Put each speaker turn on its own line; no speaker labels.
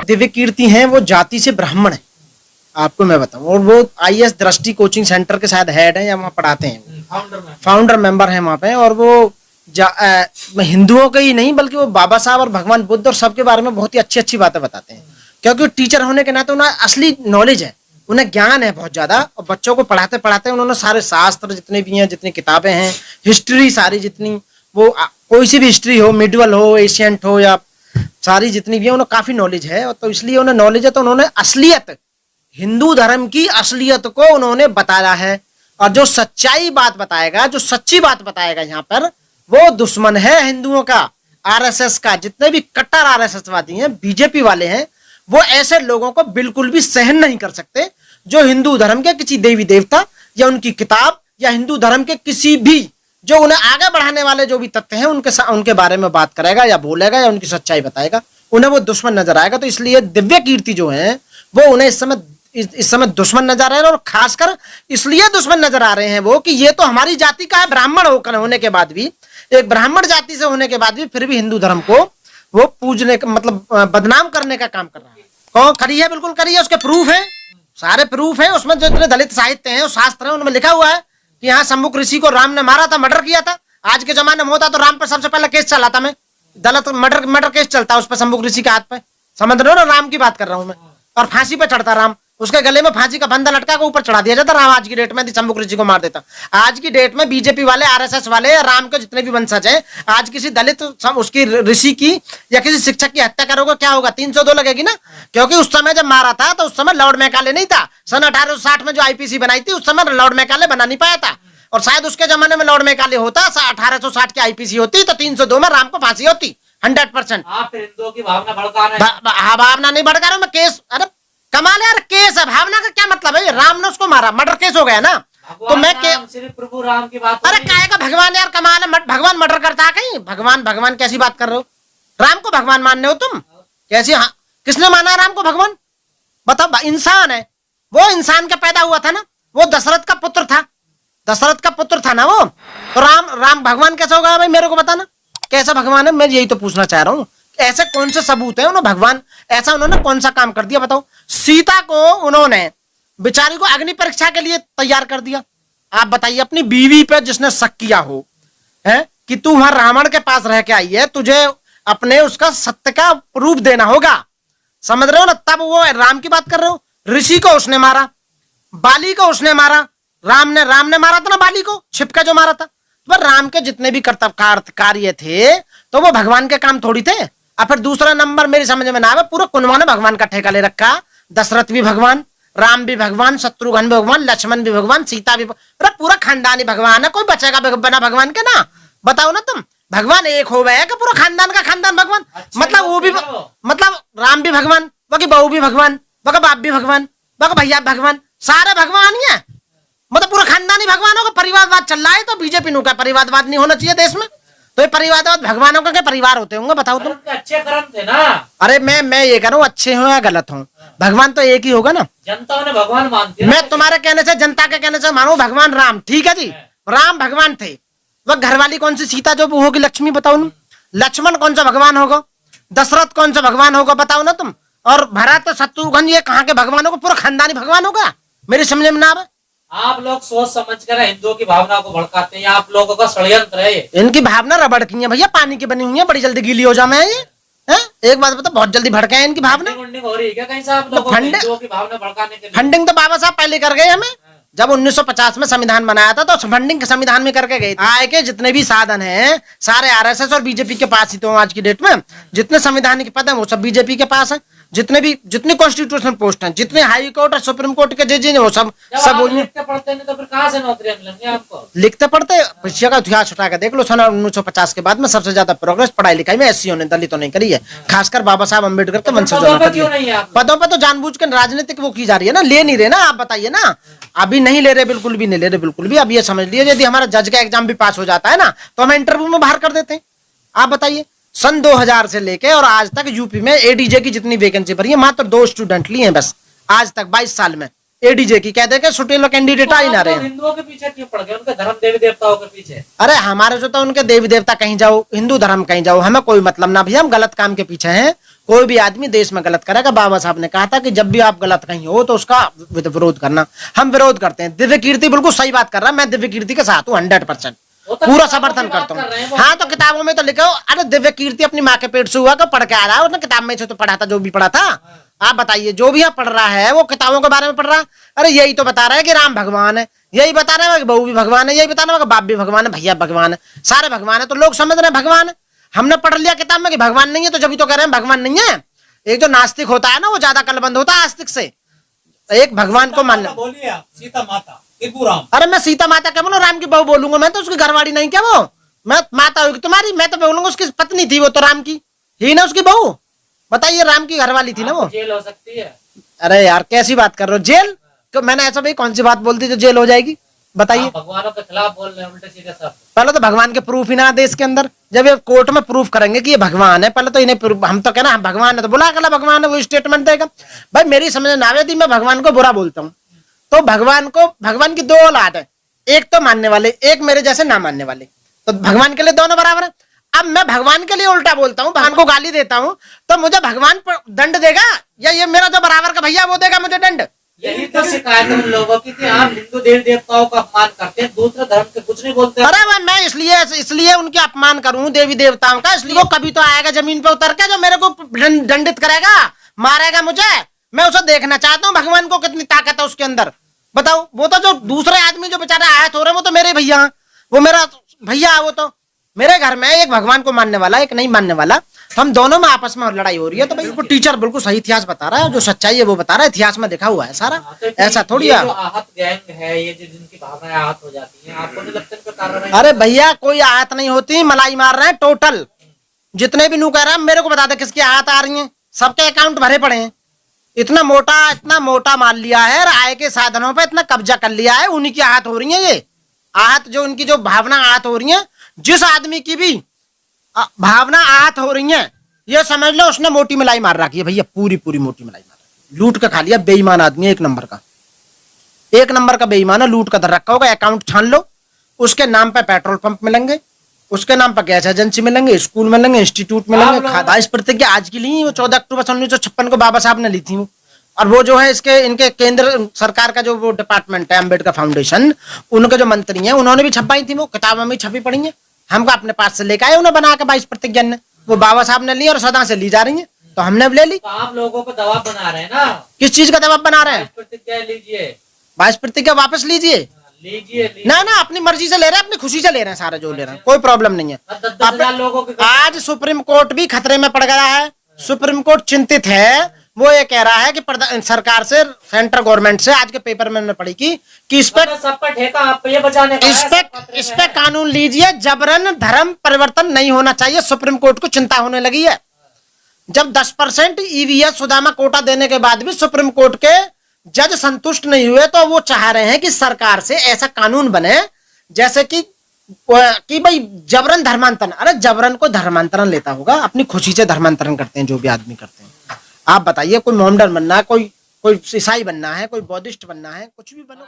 दिव्य कीर्ति हैं वो जाति से ब्राह्मण है, आपको मैं बताऊं, और वो आईएएस दृष्टि कोचिंग सेंटर के शायद हेड है या वहाँ पढ़ाते हैं, फाउंडर मेंबर हैं वहाँ पे। और वो हिंदुओं के ही नहीं बल्कि वो बाबा साहब और भगवान बुद्ध और सबके बारे में बहुत ही अच्छी अच्छी बातें बताते हैं, क्योंकि टीचर होने के नाते उन्हें असली नॉलेज है, उन्हें ज्ञान है बहुत ज्यादा। और बच्चों को पढ़ाते पढ़ाते उन्होंने सारे शास्त्र जितने भी हैं, जितनी किताबें हैं, हिस्ट्री सारी जितनी, वो कोई सी भी हिस्ट्री हो, मिडिवल हो, एशियंट हो, या सारी जितनी भी है उन्हें काफी नॉलेज है। तो इसलिए उन्हें नॉलेज है, तो उन्होंने असलियत, हिंदू धर्म की असलियत को उन्होंने बताया है। और जो सच्चाई बात बताएगा, जो सच्ची बात बताएगा यहाँ पर, वो दुश्मन है हिंदुओं का, आरएसएस का। जितने भी कट्टर आरएसएसवादी हैं, बीजेपी वाले हैं, वो ऐसे लोगों को बिल्कुल भी सहन नहीं कर सकते जो हिंदू धर्म के किसी देवी देवता या उनकी किताब या हिंदू धर्म के किसी भी जो उन्हें आगे बढ़ाने वाले जो भी तथ्य हैं उनके बारे में बात करेगा या बोलेगा या उनकी सच्चाई बताएगा, उन्हें वो दुश्मन नजर आएगा। तो इसलिए दिव्य कीर्ति जो है वो उन्हें इस समय दुश्मन नजर आ रहे हैं। और खासकर इसलिए दुश्मन नजर आ रहे हैं वो कि ये तो हमारी जाति का है, ब्राह्मण होने के बाद भी, एक ब्राह्मण जाति से होने के बाद भी फिर भी हिंदू धर्म को वो पूजने का मतलब बदनाम करने का काम कर रहा है। कौन करी है? बिल्कुल करी है, उसके प्रूफ है, सारे प्रूफ है। उसमें जो इतने दलित साहित्य हैं, शास्त्र है, उनमें लिखा हुआ है कि यहाँ शंभुक ऋषि को राम ने मारा था, मर्डर किया था। आज के जमाने में होता तो राम पर सबसे पहले केस चलाता, मैं दलित मर्डर केस चलता उस पर, शंभुक ऋषि के हाथ पे, समझ रहे हो ना, राम की बात कर रहा हूं मैं। और फांसी पे चढ़ता राम, उसके गले में फांसी का बंधा लटका के ऊपर चढ़ा दिया जाता राम। आज की डेट में शंभुक ऋषि को मार देता। आज की डेट में बीजेपी वाले, आरएसएस वाले, राम के जितने भी वंशज हैं, आज किसी दलित उसकी ऋषि की या किसी शिक्षक की हत्या करोगे, क्या होगा? 302 लगेगी ना, क्योंकि उस समय जब मारा था तो उस समय लॉर्ड मैकाले नहीं था। सन 1860 में जो आईपीसी बनाई थी उस समय लॉर्ड मैकाले बना नहीं पाया था, और शायद उसके जमाने में लॉर्ड मैकाले होता, 1860 की आईपीसी होती तो 302 में राम को फांसी होती 100%।
आप हिंदुओं की भावना भड़का रहे
हैं। भावना नहीं भड़का रहा हूं मैं, केस, अरे कमाल यार, केस है, भावना का क्या मतलब है? राम ने उसको मारा, मर्डर केस हो गया ना, तो मैं
सिर्फ प्रभु राम की बात।
अरे काय का भगवान यार, कमाल है, भगवान मर्डर करता है कहीं? भगवान कैसी बात कर रहे हो? राम को भगवान मानने हो तुम? कैसी? हाँ, किसने माना है राम को भगवान? बताओ। इंसान है वो, इंसान का पैदा हुआ था ना, वो दशरथ का पुत्र था, दशरथ का पुत्र था ना वो, तो राम भगवान कैसा होगा भाई? मेरे को बताना कैसा भगवान है, मैं यही तो पूछना चाह रहा हूँ। ऐसे कौन से सबूत है उन्होंने भगवान, ऐसा उन्होंने कौन सा काम कर दिया बताओ? सीता को उन्होंने बेचारी को अग्नि परीक्षा के लिए तैयार कर दिया। आप बताइए, अपनी बीवी पे जिसने शक किया हो है कि तू वहां रावण के पास रह के आई है, तुझे अपने उसका सत्य का रूप देना होगा, समझ रहे हो ना? तब वो राम की बात कर रहे हो। ऋषि को उसने मारा, बाली को उसने मारा, राम ने मारा था ना बाली को, छिपका जो मारा था। तो राम के जितने भी कर्तव्य कार्य थे तो वो भगवान के काम थोड़ी थे। और फिर दूसरा नंबर मेरी समझ में ना आवे, पूरा कुनवा ने भगवान का ठेका ले रखा। दशरथ भी भगवान, राम भी भगवान, शत्रुघ्न भी भगवान, लक्ष्मण भी भगवान, सीता भी, अरे पूरा खानदान ही भगवान है। कोई बचेगा बिना भगवान के ना? बताओ ना तुम, भगवान एक हो गए कि पूरा खानदान का खानदान भगवान? मतलब वो भी, मतलब राम भी भगवान, बाकी बहू भी भगवान, बाकी बाप भी भगवान, बाकी भैया भगवान, सारे भगवान ही है। मतलब पूरा खानदान ही भगवानों का परिवारवाद चल रहा है। तो बीजेपी नु का परिवारवाद नहीं होना चाहिए देश में, तो ये परिवारवाद भगवानों का क्या परिवार होते होंगे बताओ तुम?
अच्छे कर्म थे ना।
अरे मैं ये कह रहा हूँ, अच्छे हो या गलत हो, भगवान तो एक ही होगा ना।
जनता ने भगवान मानती है।
मैं तुम्हारे कहने से, जनता के कहने से मानो भगवान राम, ठीक है जी, राम भगवान थे। वह घरवाली कौन सी सीता जो होगी लक्ष्मी, बताओ ना। लक्ष्मण कौन सा भगवान होगा? दशरथ कौन सा भगवान होगा? बताओ ना तुम। और भरत शत्रुघ्न ये कहाँ के भगवान होगा? पूरा खानदानी भगवान होगा? मेरी समझ में ना आवे।
आप लोग सोच समझ कर हिंदुओं की भावना को भड़काते हैं, आप लोगों का षड्यंत्र है।
इनकी भावना रबड़ की है भैया, पानी की बनी हुई है, बड़ी जल्दी गीली हो जाए ये है? एक बात बता, बहुत जल्दी भड़के हैं इनकी भावना।
फंडिंग हो रही है क्या कहीं से आप लोगों को हिंदुओं की भावना भड़काने के लिए?
फंडिंग तो बाबा साहब पहले कर गए हमें, जब 1950 में संविधान बनाया था तो फंडिंग संविधान में करके गए। आय के जितने भी साधन हैं सारे आरएसएस और बीजेपी के पास ही। तो आज की डेट में जितने संवैधानिक पद हैं वो सब बीजेपी के पास है। जितने कॉन्स्टिट्यूशनल पोस्ट हैं, जितने हाई कोर्ट और सुप्रीम कोर्ट के जज हैं, वो सब
लिखते पढ़ते नहीं तो फिर कहाँ से नौकरियां मिलेंगी आपको?
लिखते पढ़ते पिछले का इतिहास उठा के देख लो। सन 1950 के बाद में सबसे ज्यादा प्रोग्रेस पढ़ाई लिखाई में एससीओ ने, दलितों ने करी है, खासकर बाबा साहब अम्बेडकर के वंशजों ने। पदों पर तो जानबूझ के राजनीतिक वो की जा रही है ना, ले नहीं रहे ना। आप बताइए ना, अभी नहीं ले रहे, बिल्कुल भी नहीं ले रहे, बिल्कुल भी। अब ये समझ लीजिए, यदि हमारा जज का एग्जाम भी पास हो जाता है ना तो हम इंटरव्यू में बाहर कर देते हैं। आप बताइए, सन 2000 से लेके और आज तक यूपी में एडीजे की जितनी वैकेंसी भरी है, मात्र 2 स्टूडेंट लिए हैं बस आज तक 22 साल में एडीजे की। कह दे के सुटेलो कैंडिडेट आ ही ना रहे।
हिंदुओं के पीछे क्यों पड़ गए? उनके धर्म देवी देवताओं के पीछे?
अरे हमारे जो तो उनके देवी देवता कहीं जाओ, हिंदू धर्म कहीं जाओ, हमें कोई मतलब ना भैया। हम गलत काम के पीछे हैं कोई भी आदमी देश में गलत करेगा, बाबा साहब ने कहा था कि जब भी आप गलत कहीं हो तो उसका विरोध करना। हम विरोध करते हैं। दिव्य कीर्ति बिल्कुल सही बात कर रहा है, मैं दिव्य कीर्ति के साथ हूँ 100%, पूरा समर्थन करता हूँ। हाँ तो किताबों में तो लिखो, अरे दिव्य कीर्ति अपनी माँ के पेट से हुआ तो पढ़ के आ रहा है, उसने किताब में से तो पढ़ा था जो भी पढ़ा था। आप बताइए, जो भी पढ़ रहा है वो किताबों के बारे में पढ़ रहा है। अरे यही तो बता रहा है कि राम भगवान है, यही बता रहे हैं कि बहू भी भगवान है, यही बता रहे हैं कि बाप भी भगवान है, भैया भगवान है, सारे भगवान है। तो लोग समझ रहे हैं भगवान है। हमने पढ़ लिया किताब में कि भगवान नहीं है, तो जब तो कह रहे हैं भगवान नहीं है। एक जो नास्तिक होता है ना, वो ज्यादा कलबंद होता है आस्तिक से। एक भगवान को मान लो।
बोलिए आप, सीता माता राम।
अरे मैं सीता माता क्या बोलूं, राम की बहू बोलूंगा, मैं तो उसकी घरवाली नहीं क्या वो, मैं माता होगी तुम्हारी, मैं तो बोलूंगा उसकी पत्नी थी वो तो राम की ही ना, उसकी बहू। बताइए, राम की घरवाली थी ना वो।
जेल हो सकती है।
अरे यार कैसी बात कर रहे हो, जेल? तो मैंने ऐसा भाई कौन सी बात बोल दी जो जेल हो जाएगी, बताइए।
भगवानों के खिलाफ बोल रहे हैं उल्टे सीधे सब।
पहले तो भगवान के प्रूफ ही ना देश के अंदर, जब ये कोर्ट में प्रूफ करेंगे कि ये भगवान है, पहले तो इन्हें हम तो कहना हम भगवान है तो बुला कर भगवान है, वो स्टेटमेंट देगा। भाई मेरी समझ ना आवे थी, मैं भगवान को बुरा बोलता हूँ। तो भगवान की दो औलाद है, एक तो मानने वाले, एक मेरे जैसे ना मानने वाले। तो भगवान के लिए दोनों बराबर है। अब मैं भगवान के लिए उल्टा बोलता हूँ, भगवान को गाली देता हूँ, तो मुझे भगवान दंड देगा या ये मेरा जो बराबर का भैया वो देगा मुझे दंड?
यही तो शिकायत है उन लोगों की कि आप हिंदू देवी देवताओं का अपमान करते हैं, दूसरे धर्म के कुछ नहीं बोलते।
अरे मैं इसलिए उनके अपमान करूं देवी देवताओं का, इसलिए वो कभी तो आएगा जमीन पे उतर के जो मेरे को दंडित करेगा, मारेगा मुझे। मैं उसे देखना चाहता हूँ भगवान को कितनी ताकत है उसके अंदर। बताओ, वो तो जो दूसरे आदमी जो बेचारे आहत हो रहे हैं वो तो मेरे भैया, वो मेरा भैया है। वो तो मेरे घर में एक भगवान को मानने वाला, एक नहीं मानने वाला, हम दोनों में आपस में लड़ाई हो रही है। तो भाई टीचर बिल्कुल सही इतिहास बता रहा है, जो सच्चाई है वो बता रहा है, इतिहास में देखा हुआ है सारा। ऐसा थोड़ी है।
आहत गैंग है ये, जो जिनकी भावनाएं आहत हो जाती हैं, आपको नहीं लगता इनका कारण?
अरे भैया कोई आहत नहीं होती, मलाई मार रहे हैं टोटल जितने भी नू कह रहा है। मेरे को बता दे किसकी आहत आ रही है? सबके अकाउंट भरे पड़े हैं। इतना मोटा माल लिया है, आय के साधनों पे इतना कब्जा कर लिया है, उन्हीं की आहत हो रही है। ये आहत जो उनकी जो भावना आहत हो रही है, जिस आदमी की भी भावना आहत हो रही है, ये समझ लो उसने मोटी मलाई मार रखी है भैया, पूरी मोटी मलाई मार रखी, लूट के खा लिया। बेईमान आदमी है, एक नंबर का बेईमान है, लूट का धर रखा होगा। अकाउंट छान लो, उसके नाम पे पेट्रोल पंप मिलेंगे, उसके नाम पर गैस एजेंसी मिलेंगे, स्कूल मिलेंगे, इंस्टीट्यूट मिलेंगे। खादाइश प्रतिज्ञा आज की ली, वो 14 अक्टूबर 1956 को बाबा साहब ने ली थी वो। और वो जो है इनके केंद्र सरकार का जो वो डिपार्टमेंट है अम्बेडकर फाउंडेशन, उनके जो मंत्री हैं उन्होंने भी छपाई थी, वो किताबों में छपी पड़ी है। हमको अपने पास से लेकर आए उन्हें बना के 22 प्रतिज्ञा ने, वो बाबा साहब ने ली और सदा से ली जा रही है, तो हमने ले ली।
तो आप लोगों को दबाव बना रहे हैं ना?
किस चीज का दबाव बना रहे हैं?
प्रतिज्ञा लीजिए,
22 प्रतिज्ञा वापस लीजिए। ना अपनी मर्जी से ले रहे हैं, अपनी खुशी से ले रहे हैं, सारा जो ले रहे हैं, कोई प्रॉब्लम नहीं है। आज सुप्रीम कोर्ट भी खतरे में पड़ गया है। सुप्रीम कोर्ट चिंतित है, वो ये कह रहा है कि सरकार से, सेंट्रल गवर्नमेंट से, आज के पेपर में पढ़ी कि इस पे कानून लीजिए, जबरन धर्म परिवर्तन नहीं होना चाहिए। सुप्रीम कोर्ट को चिंता होने लगी है। जब 10% ईवीएस सुदामा कोटा देने के बाद भी सुप्रीम कोर्ट के जज संतुष्ट नहीं हुए, तो वो चाह रहे हैं कि सरकार से ऐसा कानून बने जैसे कि भाई जबरन धर्मांतरण। अरे जबरन को धर्मांतरण लेता होगा, अपनी खुशी से धर्मांतरण करते हैं जो भी आदमी करते हैं। आप बताइए, कोई मोहम्मडन बनना है, कोई ईसाई बनना है, कोई बौद्धिस्ट बनना है, कुछ भी बनो।